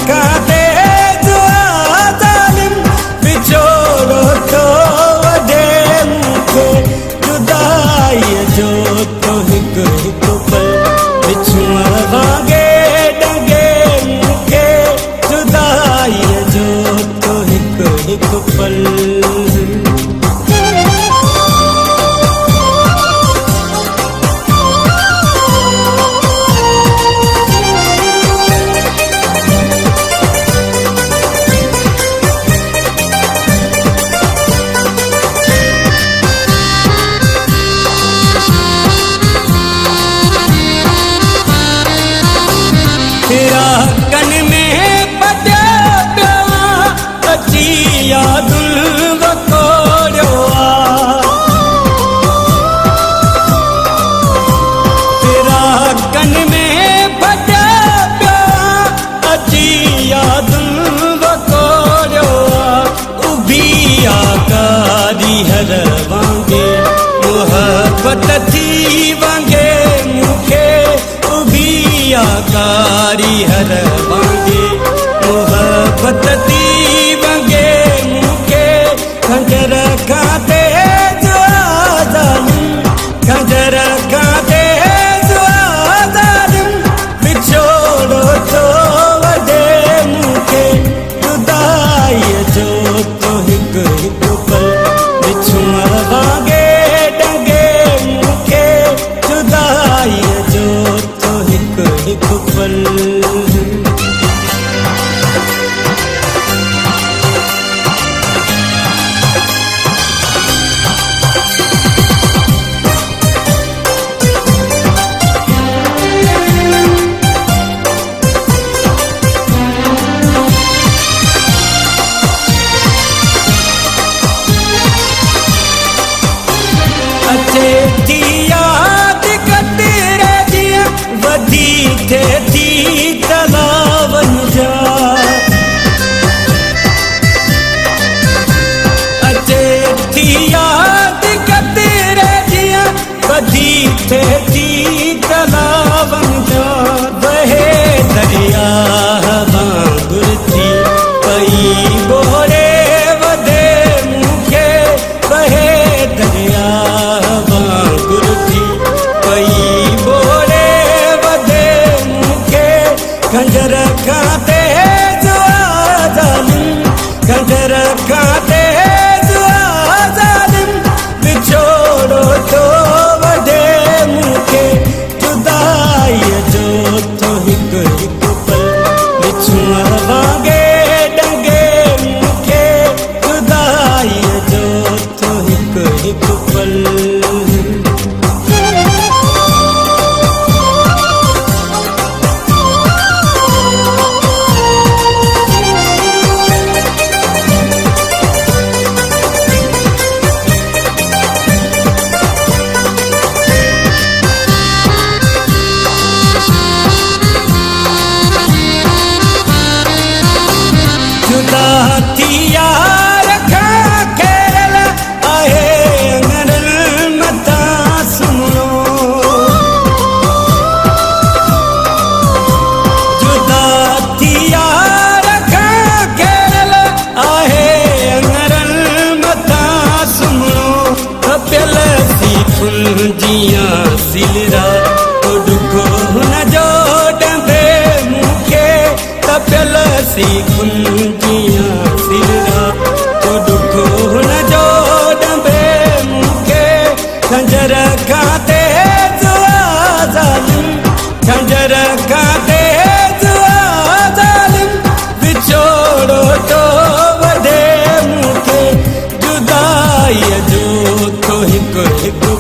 खाते ज़ालिम विछोड़ो तो वॾे मूंखे जुदाईअ जो तो हिकु हिकु पल विछुअण वांगुरु डंगे मूंखे जुदाईअ जो तो हिकु हिकु पल। कन में पटिया पिया अची यादुनि वकोड़ियो तेरा कन में पटिया पिया अची यादुनि वकोड़ियो उभी आकारी हर वांगे मोहब्बत थी वांगे मूंखे उभी आकारी हर वांगे मोहब्बत थी वांगे मूंखे खंजर खाते ज़ालिम खंजर खाते ज़ालिम विछोड़ो तो वॾे मूंखे जुदाईअ जो तो हिकु हिकु पल विछुअण वांगुरु डंगे मूंखे जुदाईअ जो तो हिकु हिकु पल। अचे थी यादि कतरे जीअं वधी थिए थी तलावनि जा अचे थी यादि कतरे जीअं वधी थिए थी तलावनि जा बहे दरिया वांगुरु थी पई बोरे वधे मूंखे बहे दरिया वांगुरु थी पई बोरे वधे मूंखे खंजर खाते ज़ालिम खंजर खाते ज़ालिम विछोड़ो तो वॾे मूंखे जुदाईअ जो तो हिकु हिकु पल विछुअण वांगुरु डंगे मूंखे जुदाईअ जो तो हिकु हिकु पल। जुदा थी यार खां घेरल आहे अंगरनि मथां सुहिणो जुदा थी यार खां घेरल आहे अंगरनि मथां सुहिणो तपियल सी फुलजियां सिलरा ॾुखो हुनजो ॾंदे मूंखे तपियल सी फुलजियां सिलरा ॾुखो हुनजो ॾंदे मूंखे खंजर खाते ज़ालिम खंजर खाते ज़ालिम विछोड़ो तो वॾे मूंखे जुदाईअ जो तो हिकु हिकु